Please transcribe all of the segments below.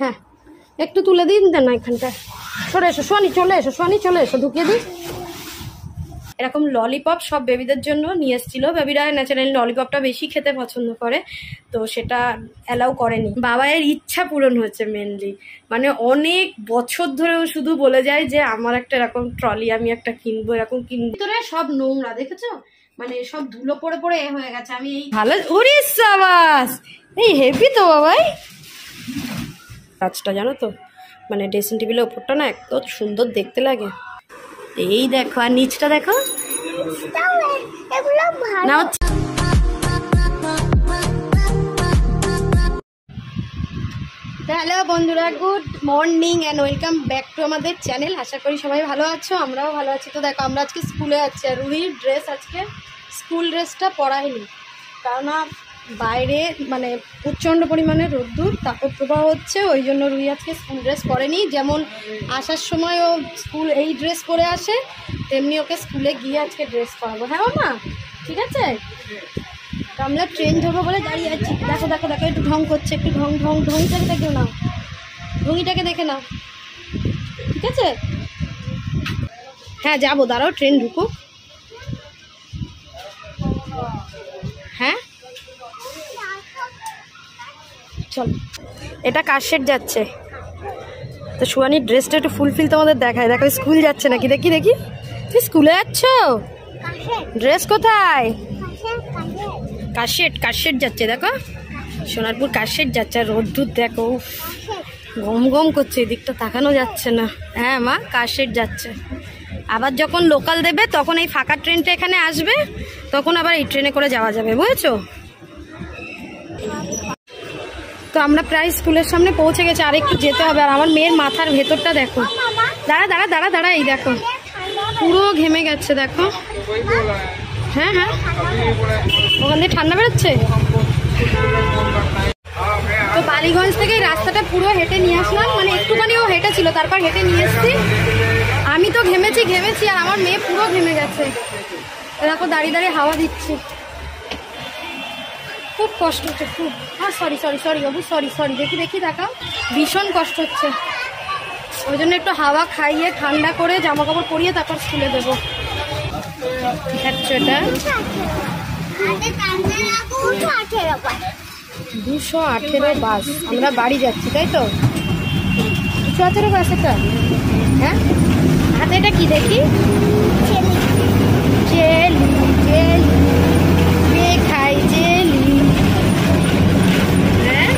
হ্যাঁ একটু তুলে দিন না এখানটায়। চলে এসো সোয়ানি, চলে এসো সোয়ানি, চলে এসো, ঢুকিয়ে দিই। এরকম ললিপপ সব বেবিদের জন্য নিয়ে এসেছিল। বেবিরা ন্যাচারালি ললিপপটা বেশি খেতে পছন্দ করে, তো সেটা অ্যালাউ করেনি। বাবাইয়ের ইচ্ছা পূরণ হচ্ছে মেনলি, মানে অনেক বছর ধরেও শুধু বলে যায় যে আমার একটা এরকম ট্রলি আমি একটা কিনবো, এরকম কিনবো। ভিতরে সব নোংরা দেখেছো, মানে সব ধুলো পড়ে পড়ে হয়ে গেছে। আমি এই ভালো ওরে সাবাস, এই হেভি তো বাবাই কাজটা, জানো তো, মানে ড্রেসিং টেবিলের ওপরটা না এত সুন্দর দেখতে লাগে। এই দেখো, আর নিচটা দেখো না। হ্যালো বন্ধুরা, good morning and welcome back to আমাদের চ্যানেল। আশা করি সবাই ভালো আছো, আমরাও ভালো আছি। তো দেখো আমরা আজকে স্কুলে যাচ্ছি, আর রুহির ড্রেস আজকে স্কুল ড্রেসটা পরাইনি, কারণ বাইরে মানে প্রচণ্ড পরিমাণে রোদ্দুর, তাপপ্রবাহ হচ্ছে, ওই জন্য রুহি আজকে স্কুল ড্রেস পরেনি। যেমন আসার সময় ও স্কুল এই ড্রেস পরে আসে, তেমনি ওকে স্কুলে গিয়ে আজকে ড্রেস পরাবো। হ্যাঁ মা, ঠিক আছে? তো আমরা ট্রেন ধরবো বলে দাঁড়িয়ে আছি। দেখো দেখো দেখো, একটু ঢং করছে, একটু ঢং ঢং, ঢংটাকে দেখে নাও, ঢঙ্গিটাকে দেখে নাও, ঠিক আছে? হ্যাঁ যাবো, দাঁড়াও ট্রেন ঢুকুক। হ্যাঁ চল, এটা কাশের যাচ্ছে, তো সুয়ানির ড্রেসটা একটু ফুলফিল তোমাদের দেখায়। দেখো স্কুল যাচ্ছে নাকি, দেখি দেখি, তুই স্কুলে যাচ্ছ? ড্রেস কোথায়? কাশেট, কাশেট যাচ্ছে, দেখো সোনারপুর কাশেট যাচ্ছে। আর রোদ্দুর দেখো, গম গম করছে, এদিকটা তাকানো যাচ্ছে না। হ্যাঁ মা, কাশেট যাচ্ছে। আবার যখন লোকাল দেবে তখন এই ফাঁকা ট্রেনটা এখানে আসবে, তখন আবার এই ট্রেনে করে যাওয়া যাবে, বুঝেছো? তো আমরা প্রায় স্কুলের সামনে পৌঁছে গেছি, আর একটু যেতে হবে। আর আমার মেয়ের মাথার ভেতরটা দেখো, দাঁড়া দাঁড়া দাঁড়া দাঁড়া, এই দেখো পুরো ঘেমে গেছে, দেখো। হ্যাঁ হ্যাঁ, ওখান থেকে ঠান্ডা বেরোচ্ছে। তো বালিগঞ্জ থেকে রাস্তাটা পুরো হেঁটে নিয়ে আসলাম, মানে একটুখানিও হেঁটে ছিল, তারপর হেঁটে নিয়ে এসছি। আমি তো ঘেমেছি ঘেমেছি, আর আমার মেয়ে পুরো ঘেমে গেছে। দেখো দাঁড়িয়ে দাঁড়িয়ে হাওয়া দিচ্ছি, খুব কষ্ট হচ্ছে খুব। হ্যাঁ সরি সরি সরি বাবু, সরি সরি, দেখি দেখি দেখাও, ভীষণ কষ্ট হচ্ছে। ওই জন্য একটু হাওয়া খাইয়ে ঠান্ডা করে জামা কাপড় পরিয়ে তারপর স্কুলে দেবো। দেখছো এটা 218 বাস, আমরা বাড়ি যাচ্ছি, তাই তো? 218 বাস এটা। হ্যাঁ হাতে এটা কি দেখি, জেলি জেলি, কে খাই জেলি? হ্যাঁ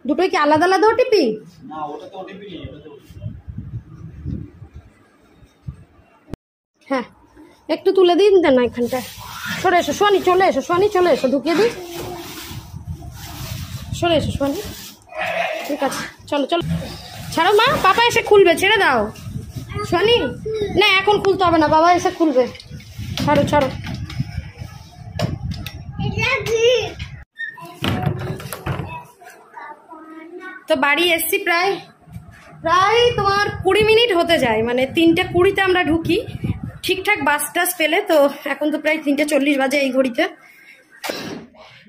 দুটোই কি আলাদা আলাদা ওটিপি? হ্যাঁ একটু তুলে দিন না এখানটায়। চলে এসো সোয়ানি, চলে এসো সোয়ানি, চলে এসো, ঢুকিয়ে দিই। চলে এসো সোয়ানি, ঠিক আছে চলো চলো। ছাড়ো মা, পাপা এসে খুলবে, ছেড়ে দাও সোয়ানি। না এখন খুলতে হবে না, বাবা এসে খুলবে, ছাড়ো ছাড়ো। তো বাড়ি এসছি প্রায় প্রায় তোমার 20 মিনিট হতে যায়, মানে 3টে 20-তে আমরা ঢুকি ঠিকঠাক বাস টাস পেলে। তো এখন তো প্রায় 3টে 40 বাজে এই ঘড়িতে।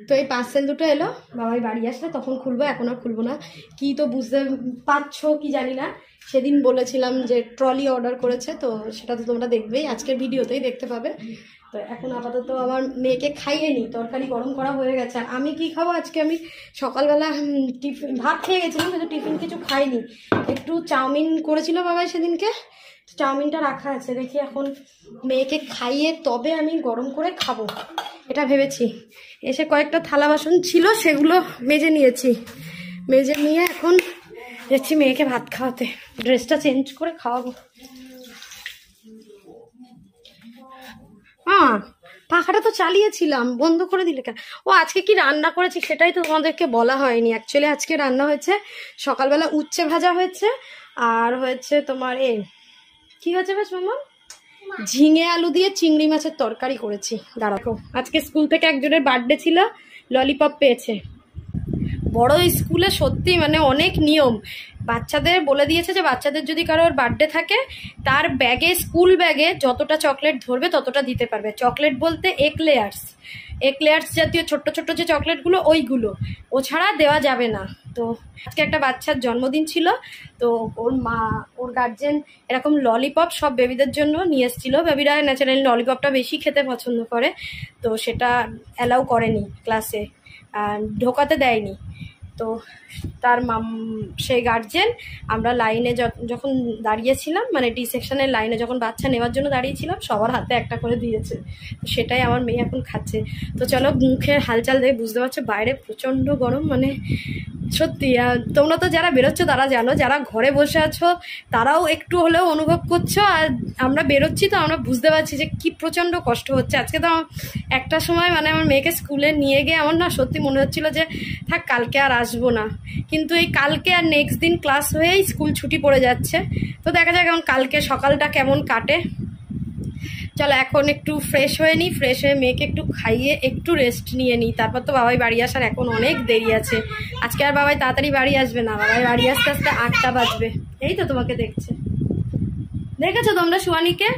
তো এই পার্সেল দুটো এলো, বাবাই বাড়ি আসলে তখন খুলবো, এখন আর খুলবো না। কি তো বুঝতে পারছো কি জানি না, সেদিন বলেছিলাম যে ট্রলি অর্ডার করেছে, তো সেটা তো তোমরা দেখবেই, আজকের ভিডিওতেই দেখতে পাবে। তো এখন আপাতত আমার মেয়েকে খাইয়ে নিই, তরকারি গরম করা হয়ে গেছে। আর আমি কি খাবো আজকে, আমি সকালবেলা টিফিন ভাত খেয়ে গেছিলাম, কিন্তু টিফিন কিছু খাইনি। একটু চাউমিন করেছিল বাবাই সেদিনকে, চাউমিনটা রাখা আছে, দেখি এখন মেয়েকে খাইয়ে তবে আমি গরম করে খাবো, এটা ভেবেছি। এসে কয়েকটা থালা বাসন ছিল, সেগুলো মেজে নিয়েছি, মেজে নিয়ে এখন যাচ্ছি মেয়েকে ভাত খাওয়াতে, ড্রেসটা চেঞ্জ করে খাওয়াবো। হ্যাঁ পাখাটা তো চালিয়েছিলাম, বন্ধ করে দিলে কেন? ও আজকে কি রান্না করেছি সেটাই তো তোমাদেরকে বলা হয়নি। অ্যাকচুয়ালি আজকে রান্না হয়েছে সকালবেলা উচ্ছে ভাজা হয়েছে, আর হয়েছে তোমার কি হয়েছে বেশ মামা, ঝিঙে আলু দিয়ে চিংড়ি মাছের তরকারি করেছি। দাঁড়াও, আজকে স্কুল থেকে একজনের বার্থডে ছিল, ললিপপ পেয়েছে, বড় স্কুলে সত্যি মানে অনেক নিয়ম। বাচ্চাদের বলে দিয়েছে যে বাচ্চাদের যদি কারোর বার্থডে থাকে তার ব্যাগে, স্কুল ব্যাগে যতটা চকলেট ধরবে ততটা দিতে পারবে। চকলেট বলতে এক্লেয়ার্স জাতীয় ছোট্ট ছোট্ট যে চকলেটগুলো ওইগুলো, ও ছাড়া দেওয়া যাবে না। তো আজকে একটা বাচ্চার জন্মদিন ছিল, তো ওর মা, ওর গার্জেন এরকম ললিপপ সব বেবিদের জন্য নিয়ে এসেছিলো। বেবিরা ন্যাচারালি ললিপপটা বেশি খেতে পছন্দ করে, তো সেটা অ্যালাউ করেনি ক্লাসে, ঢোকাতে দেয়নি। তো তার সেই গার্জেন, আমরা লাইনে যখন দাঁড়িয়েছিলাম, মানে ডি সেকশনের লাইনে যখন বাচ্চা নেওয়ার জন্য দাঁড়িয়েছিলাম, সবার হাতে একটা করে দিয়েছে। তো সেটাই আমার মেয়ে এখন খাচ্ছে। তো চলো, মুখের হালচাল দেখে বুঝতে পারছো বাইরে প্রচণ্ড গরম, মানে সত্যি। তোমরা তো যারা বেরোচ্ছ তারা জানো, যারা ঘরে বসে আছো তারাও একটু হলেও অনুভব করছো, আর আমরা বেরোচ্ছি তো আমরা বুঝতে পারছি যে কি প্রচণ্ড কষ্ট হচ্ছে। আজকে তো একটা সময় মানে আমার মেয়েকে স্কুলে নিয়ে গিয়ে আমার না সত্যি মনে হচ্ছিলো যে থাক, কালকে আর আসবো না। কিন্তু এই কালকে আর নেক্সট দিন ক্লাস হয়েই স্কুল ছুটি পড়ে যাচ্ছে। তো দেখা যাক এখন কালকে সকালটা কেমন কাটে। চলো এখন একটু ফ্রেশ হয়ে নিই, ফ্রেশ হয়ে মেয়েকে একটু খাইয়ে একটু রেস্ট নিয়ে নিই, তারপর তো বাবাই বাড়ি আসার এখন অনেক দেরি আছে। আজকে আর বাবাই তাড়াতাড়ি বাড়ি আসবে না, বাবাই বাড়ি আসতে আসতে 8টা বাজবে। এই তো তোমাকে দেখেছো তোমরা সুয়ানিকে?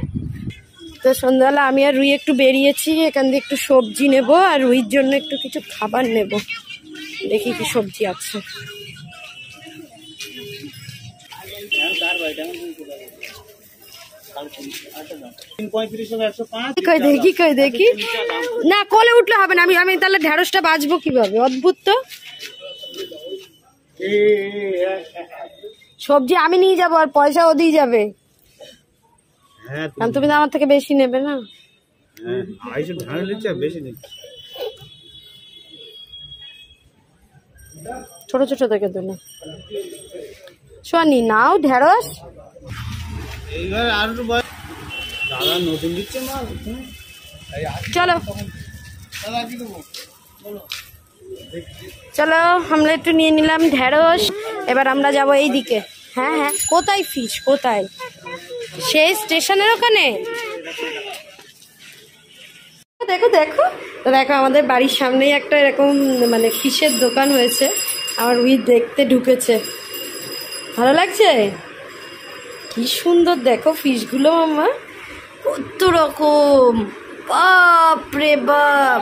তো সন্ধ্যাবেলা আমি আর রুই একটু বেরিয়েছি, এখান দিয়ে একটু সবজি নেব আর রুইর জন্য একটু কিছু খাবার নেব। দেখি কি সবজি আছে। দেখি না, কলে উঠলে হবে না। আমি তাহলে ঢেঁড়সটা বাজবো কিভাবে? অদ্ভুত তো। সবজি আমি নিয়ে যাবো আর পয়সা ও দিয়ে যাবে। তুমি তো আমার থেকে বেশি নেবে না। ছোট ছোট থেকে তো না। সোয়ানি নাও ঢেঁড়স। চলো চলো, আমরা একটু নিয়ে নিলাম ঢেঁড়স। এবার আমরা যাব এই দিকে। হ্যাঁ হ্যাঁ, কোথায় ফিশ? কোথায়? সেই স্টেশনের ওখানে। দেখো দেখো দেখো, আমাদের বাড়ির সামনেই একটা এরকম মানে ফিশের দোকান হয়েছে। আমার উই দেখতে ঢুকেছে, ভালো লাগছে। কি সুন্দর দেখো ফিশগুলো মামা, কত রকম, বাপ রে বাপ।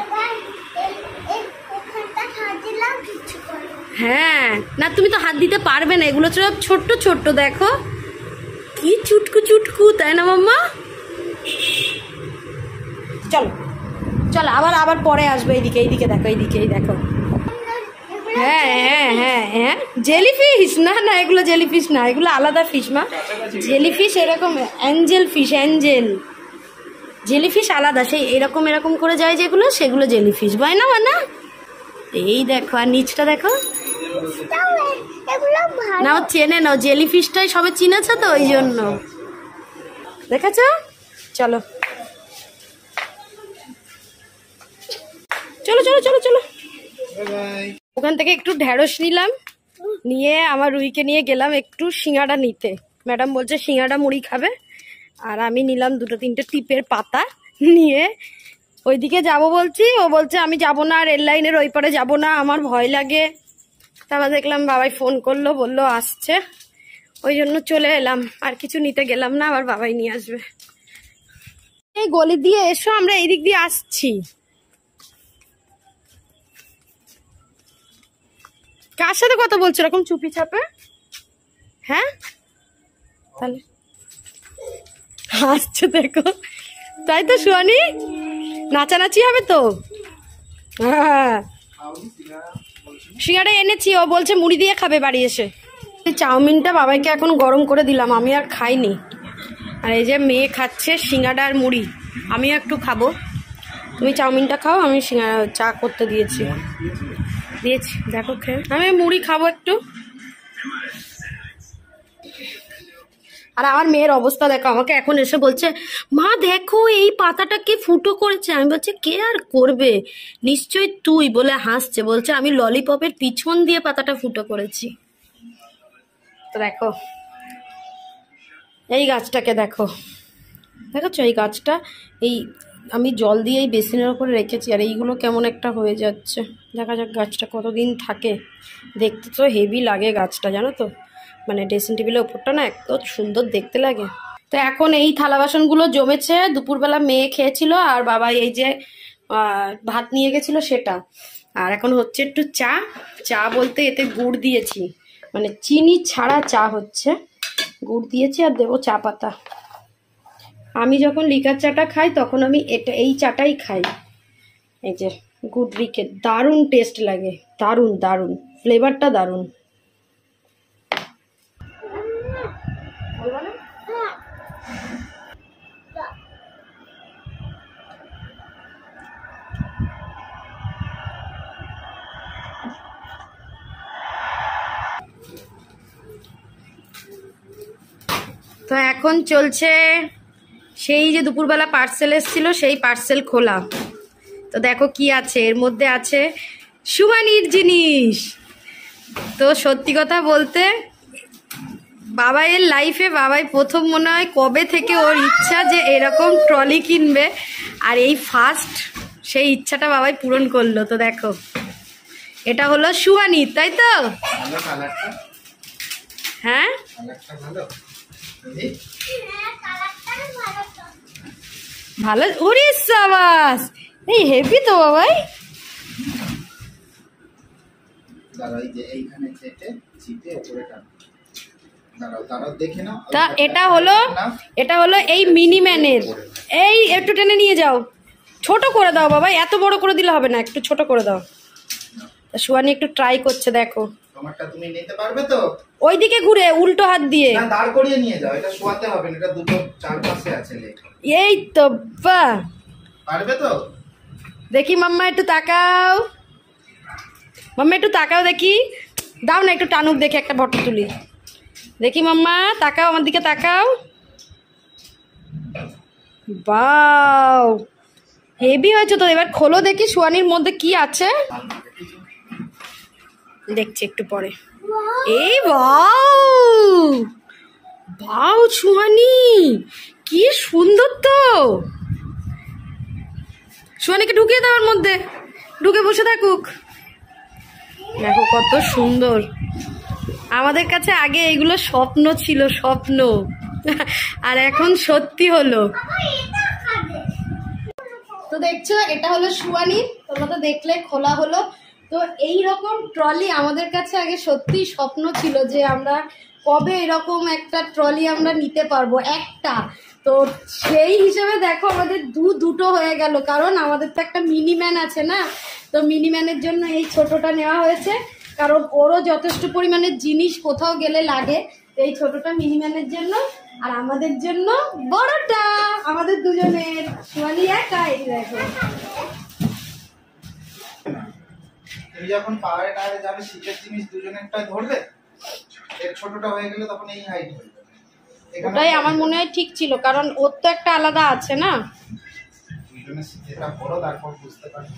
হ্যাঁ না, তুমি তো হাত দিতে পারবে না, এগুলো সব ছোট্ট ছোট্ট, দেখো কি চুটকু চুটকু, তাই না মাম্মা? চলো চলো, আবার পরে আসবে। এইদিকে দেখো, এইদিকেই দেখো। হ্যাঁ হ্যাঁ হ্যাঁ হ্যাঁ, জেলিফিশ। না না, এগুলো জেলিফিশ না, এগুলো আলাদা ফিশ মা। জেলিফিশ এরকম অ্যাঞ্জেল ফিশ, অ্যাঞ্জেল। জেলিফিশ আলাদা, সেই এরকম এরকম করে যায় যেগুলো, সেগুলো জেলিফিশ, হয় না মানা? এই দেখো, আর নিচটা দেখো না, ও চেনে না, জেলিফিশটাই সবে চিনেছে তো ওই জন্য। দেখেছো? চলো চলো চলো চলো চলো। ওখান থেকে একটু ঢেঁড়স নিলাম, নিয়ে আমার রুইকে নিয়ে গেলাম একটু সিঙ্গাড়া নিতে। ম্যাডাম বলছে সিঙ্গাড়া মুড়ি খাবে, আর আমি নিলাম 2-3টে টিপের পাতা নিয়ে ওইদিকে যাব বলছি। ও বলছে আমি যাব না, রেল লাইনের ওই পারে যাবো না, আমার ভয় লাগে। তারপর দেখলাম বাবাই ফোন করলো, বললো আসছে, ওই জন্য চলে এলাম। আর কিছু নিতে গেলাম না, আবার বাবাই নিয়ে আসবে। এই গলি দিয়ে এসো, আমরা এই দিক দিয়ে আসছি। কার সাথে কথা বলছো এরকম চুপি চাপে? হ্যাঁ তাহলে হাসছে দেখো, তাই তো সুয়ানি, নাচানাচি হবে তো। হ্যাঁ, সিঙ্গাড়া এনেছি, ও বলছে মুড়ি দিয়ে খাবে বাড়ি এসে। চাউমিনটা বাবাইকে এখন গরম করে দিলাম, আমি আর খাইনি। আর এই যে মেয়ে খাচ্ছে সিঙ্গাড়া আর মুড়ি, আমিও একটু খাবো। তুমি চাউমিনটা খাও, আমি চা করতে দিয়েছি। দেখো খেয়ে, আমি মুড়ি খাবো একটু। আর আমার মেয়ের অবস্থা দেখো, আমাকে এখন এসে বলছে মা দেখো এই পাতাটা কে ফুটো করেছে। আমি বলছি কে আর করবে, নিশ্চয়ই তুই, বলে হাসছে, বলছে আমি ললিপপের পিছন দিয়ে পাতাটা ফুটো করেছি। তো দেখো এই গাছটাকে দেখো, দেখেছো এই গাছটা, এই আমি জল দিয়ে এই বেসিনের ওপরে রেখেছি, আর এইগুলো কেমন একটা হয়ে যাচ্ছে। দেখা যাক গাছটা কতদিন থাকে। দেখতে তো হেভি লাগে গাছটা, জানো তো, মানে ড্রেসিং টেবিলের ওপরটা না এত সুন্দর দেখতে লাগে। তো এখন এই থালা বাসনগুলো জমেছে, দুপুরবেলা মেয়ে খেয়েছিল আর বাবা এই যে ভাত নিয়ে গেছিল সেটা। আর এখন হচ্ছে একটু চা। চা বলতে এতে গুড় দিয়েছি, মানে চিনি ছাড়া চা হচ্ছে, গুড় দিয়েছি আর দেবো চা পাতা। আমি যখন লিকার চাটা খাই তখন আমি এই চাটাই খাই, এই যে গুড় রিকে। দারুণ টেস্ট লাগে, দারুণ দারুণ ফ্লেভারটা দারুণ। তো এখন চলছে সেই যে দুপুরবেলা পার্সেল এসেছিল সেই পার্সেল খোলা। তো দেখো কি আছে এর মধ্যে, আছে সুমানির জিনিস। তো সত্যি কথা বলতে বাবাইয়ের লাইফে বাবাই প্রথম মনে হয় কবে থেকে ওর ইচ্ছা যে এরকম ট্রলি কিনবে, আর এই ফার্স্ট সেই ইচ্ছাটা বাবাই পূরণ করলো। তো দেখো এটা হলো সুমানির, তাই তো? হ্যাঁ ভালো। ওরে সাবাস, এই হেভি তো বাবাই। তা এটা হলো এই মিনিম্যানের। এই একটু টেনে নিয়ে যাও, ছোট করে দাও বাবা, এত বড় করে দিলে হবে না, একটু ছোট করে দাও। সুয়ানি একটু ট্রাই করছে, দেখো। তোমারটা তুমি নিতে পারবে তো? ওইদিকে ঘুরে উল্টো হাত দিয়ে না, দাঁড় করিয়ে নিয়ে যাও, এটা শোয়াতে হবে না, এটা দুটো চার পাশে আছে। এই তো বাহ, পারবে তো? দেখি মাম্মা একটু তাকাও, মাম্মা একটু তাকাও দেখি, দাও না একটু টানুক দেখে একটা ফটো তুলি। দেখি মাম্মা তাকাও, আমার দিকে তাকাও। বাও, হেভি হয়েছে তো। এবার খোলো দেখি সুয়ানির মধ্যে কি আছে, দেখছি একটু পরে। এই বাউ বাউ সুহানি, কি সুন্দর তো। সুহানিকে ঢুকিয়ে দাও ওর মধ্যে, ঢুকে বসে থাকুক। দেখো কত সুন্দর। আমাদের কাছে আগে এইগুলো স্বপ্ন ছিল, স্বপ্ন, আর এখন সত্যি হলো। তো দেখছো এটা হলো সুয়ানি, তোমরা তো দেখলে খোলা হলো। তো এই রকম ট্রলি আমাদের কাছে আগে সত্যি স্বপ্ন ছিল যে আমরা কবে এরকম একটা ট্রলি আমরা নিতে পারবো একটা। তো সেই হিসেবে দেখো আমাদের দুটো হয়ে গেল, কারণ আমাদের তো একটা মিনিম্যান আছে না। তো মিনিম্যানের জন্য এই ছোটটা নেওয়া হয়েছে, কারণ ওরও যথেষ্ট পরিমাণে জিনিস কোথাও গেলে লাগে। এই ছোটটা মিনিম্যানের জন্য, আর আমাদের জন্য বড়টা, আমাদের দুজনের। সুয়ানি একা, এই দেখো। তুমি যখন পাহাড়ে টাহাড়ে যাবে শীতের জিনিস দুজনেরটাই ধরবে, এর ছোটটা হয়ে গেলে তখন এই হাইট হয়ে যাবে। ওটাই আমার মনে হয় ঠিক ছিল, কারণ ওর তো একটা আলাদা আছে না। যেটা বড় তারপর বুঝতে পারবে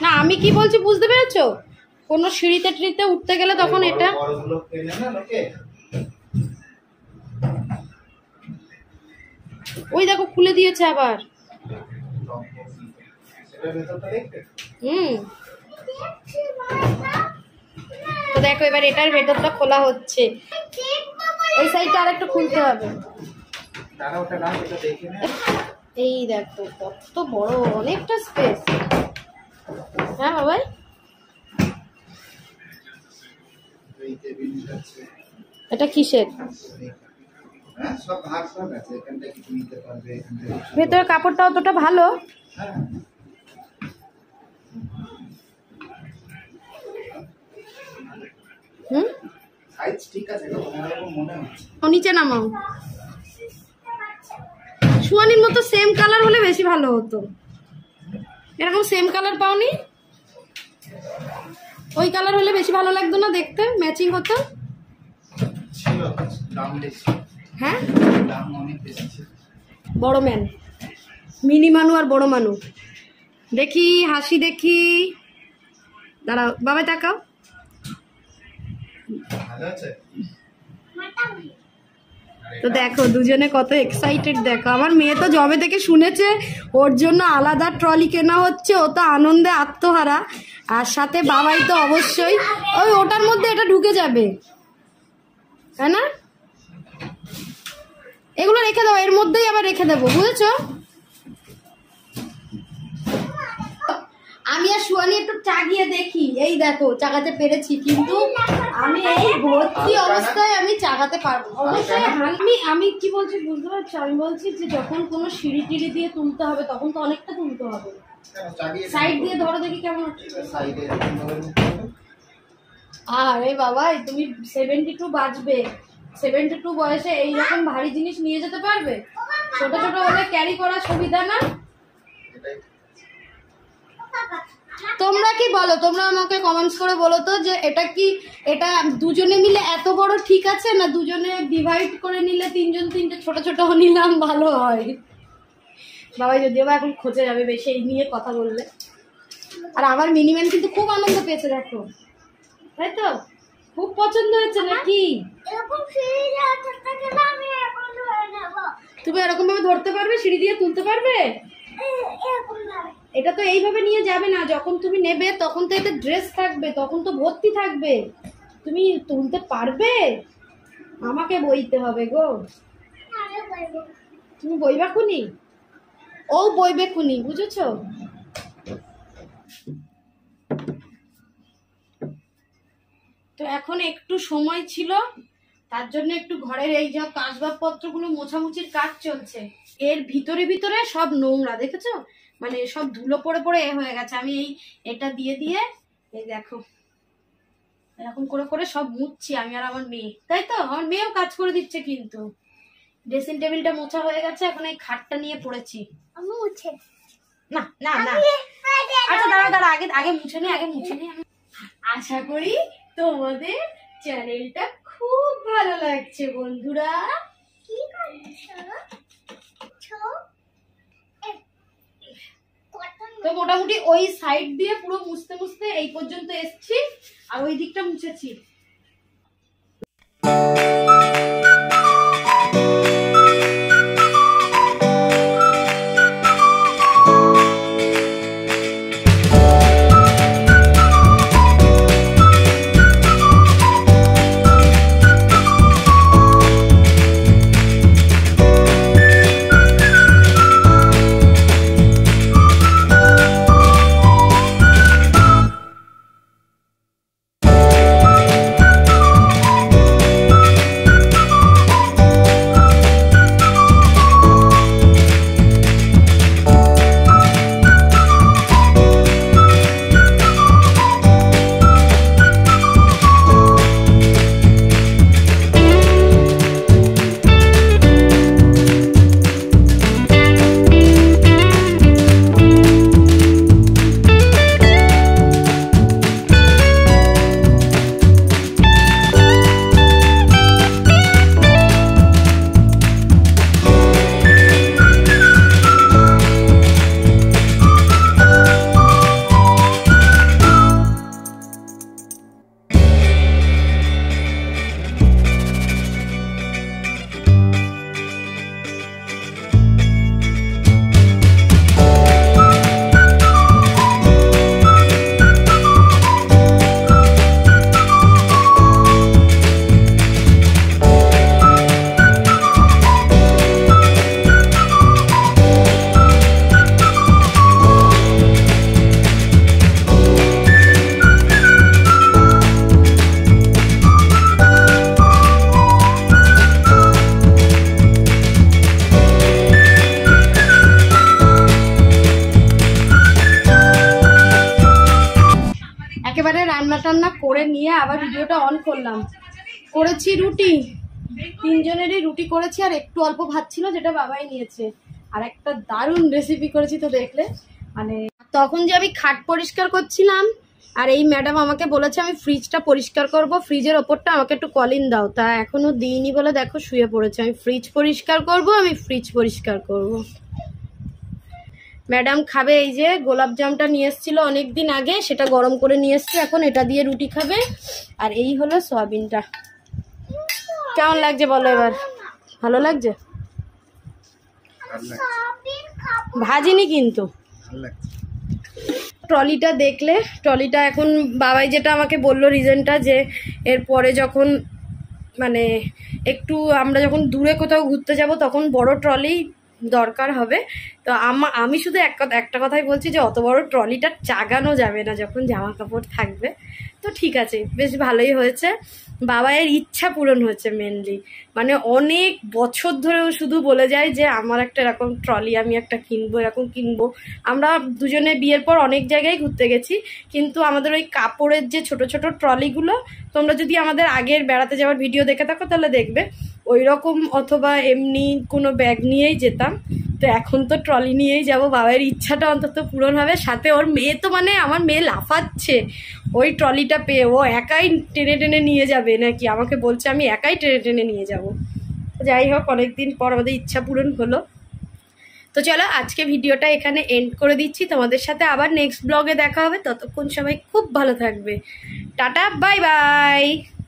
না, আমি কি বলছি বুঝতে পেরেছো? কোনো সিঁড়িতে টিড়িতে উঠতে গেলে তখন এটা বড়গুলো পেলে না লোকে। ওই দেখো খুলে দিয়েছে আবার। তো দেখো এবার এটার ভেতরটা খোলা হচ্ছে, এই সাইডটা আরেকটু খুলতে হবে। এই দেখো কত বড়, অনেকটা স্পেস। হ্যাঁ বাবাই, এটা কিসের? ভেতরে কাপড়টা অতটা ভালো। নিচে নামাও। সুয়ানির মতো সেম কালার হলে বেশি ভালো হতো। এরকম সেম কালার পাওনি? ওই কালার হলে বেশি ভালো লাগতো না দেখতে, ম্যাচিং হতো। হ্যাঁ, বড় ম্যান, মিনি মানু আর বড় মানু। দেখি হাসি, দেখি, দাঁড়াও বাবা তাকাও। তো দেখো দুজনে কত এক্সাইটেড, দেখো আমার মেয়ে তো জবে থেকে শুনেছে ওর জন্য আলাদা ট্রলি কেনা হচ্ছে, ও তো আনন্দে আত্মহারা। আর সাথে বাবাই তো অবশ্যই, ওই ওটার মধ্যে এটা ঢুকে যাবে, তাই না? এগুলো রেখে দেবো, এর মধ্যেই আবার রেখে দেবো, বুঝেছো? আমি আর সুয়ানি একটু চাগিয়ে দেখি, এই দেখো চাগাতে পেরেছি, কিন্তু আমি এই ভর্তি অবস্থায় আমি চাগাতে পারবো অবশ্যই। আমি কি বলছি বুঝতে পারছো? আমি বলছি যে যখন কোনো সিঁড়ি টিড়ি দিয়ে তুলতে হবে তখন তো অনেকটা তুলতে হবে। সাইড দিয়ে ধরো দেখি কেমন। আরে বাবা তুমি 72 বাজবে, 72 বয়সে এইরকম ভারী জিনিস নিয়ে যেতে পারবে? ছোট ছোট হলে ক্যারি করা সুবিধা না? তোমরা কি বলো, তোমরা আমাকে কমেন্টস করে বলো তো যে এটা দুজনে মিলে এত বড় ঠিক আছে, না দুজনে ডিভাইড করে নিলে তিনজন তিনটে ছোট ছোট নিলাম ভালো হয়? বাবাই যদিও বা এখন খোঁজে যাবে বেশি এই নিয়ে কথা বললে। আর আমার মিনিম্যান কিন্তু খুব আনন্দ পেয়েছে, দেখো, তাই তো? খুব পছন্দ হয়েছে নাকি? তুমি এরকম ভাবে ধরতে পারবে, সিঁড়ি দিয়ে তুলতে পারবে? এটা তো এইভাবে নিয়ে যাবে না, যখন তুমি নেবে তখন তো এতে ড্রেস থাকবে, তখন তো ভর্তি থাকবে, তুমি তুলতে পারবে? আমাকে বইতে হবে গো। তুমি বইবা খুনি, ও বইবে খুনি, বুঝেছো? তো এখন একটু সময় ছিল, তার জন্য একটু ঘরের এই যা আসবাবপত্রগুলো মোছামুছির কাজ চলছে। এর ভিতরে ভিতরে সব নোংরা, দেখেছো? মানে সব ধুলো পড়ে পড়ে হয়ে গেছে। আমি এটা দিয়ে এই দেখো এরকম করে করে সব মুছছি আমি আর আমার মেয়ে, তাই তো? আমার মেয়েও কাজ করে দিচ্ছে। কিন্তু ড্রেসিং টেবিলটা মোছা হয়ে গেছে, এখন এই খাটটা নিয়ে পড়েছি। না না না, আচ্ছা দাঁড়া আগে মুছে নি। আশা করি তোমাদের চ্যানেলটা খুব ভালো লাগছে বন্ধুরা। তো মোটামুটি ওই সাইড দিয়ে পুরো মুছতে মুছতে এই পর্যন্ত এসছি, আর ওই দিকটা মুছেছি। একেবারে রান্না টান্না করে নিয়ে আবার ভিডিওটা অন করলাম। করেছি রুটি, তিনজনেরই রুটি করেছি, আর একটু অল্প ভাত ছিল যেটা বাবাই নিয়েছে। আর একটা দারুণ রেসিপি করেছি, তো দেখলে মানে তখন যে আমি খাট পরিষ্কার করছিলাম, আর এই ম্যাডাম আমাকে বলেছে আমি ফ্রিজটা পরিষ্কার করব, ফ্রিজের ওপরটা আমাকে একটু কলিন দাও, তা এখনো দিইনি বলে দেখো শুয়ে পড়েছে। আমি ফ্রিজ পরিষ্কার করব, আমি ফ্রিজ পরিষ্কার করব। ম্যাডাম খাবে এই যে গোলাপ জামটা নিয়ে এসেছিল অনেকদিন আগে, সেটা গরম করে নিয়ে এসছে, এখন এটা দিয়ে রুটি খাবে। আর এই হলো সয়াবিনটা। কেমন লাগছে বলো এবার? ভালো লাগছে? ভাজিনি কিন্তু। ট্রলিটা দেখলে, ট্রলিটা এখন বাবাই যেটা আমাকে বললো রিজনটা, যে এরপরে যখন মানে একটু আমরা যখন দূরে কোথাও ঘুরতে যাব তখন বড় ট্রলি দরকার হবে। তো আমি শুধু একটা কথাই বলছি যে অত বড় ট্রলিটা চাগানো যাবে না যখন জামা কাপড় থাকবে। তো ঠিক আছে, বেশ ভালোই হয়েছে। বাবাইয়ের ইচ্ছা পূরণ হচ্ছে মেনলি, মানে অনেক বছর ধরেও শুধু বলে যায় যে আমার একটা এরকম ট্রলি আমি একটা কিনবো, এরকম কিনবো। আমরা দুজনে বিয়ের পর অনেক জায়গায় ঘুরতে গেছি, কিন্তু আমাদের ওই কাপড়ের যে ছোট ছোট ট্রলিগুলো, তোমরা যদি আমাদের আগের বেড়াতে যাওয়ার ভিডিও দেখে থাকো তাহলে দেখবে ওই রকম, অথবা এমনি কোনো ব্যাগ নিয়েই যেতাম। তো এখন তো ট্রলি নিয়েই যাব, বাবার ইচ্ছাটা অন্তত পূরণ হবে। সাথে ওর মেয়ে তো, মানে আমার মেয়ে লাফাচ্ছে ওই ট্রলিটা পেয়ে, ও একাই টেনে টেনে নিয়ে যাবে নাকি, আমাকে বলছে আমি একাই টেনে টেনে নিয়ে যাব। যাই হোক, অনেকদিন পর আমাদের ইচ্ছা পূরণ হলো। তো চলো আজকে ভিডিওটা এখানে এন্ড করে দিচ্ছি, তোমাদের সাথে আবার নেক্সট ব্লগে দেখা হবে। ততক্ষণ সবাই খুব ভালো থাকবে, টাটা বাই বাই।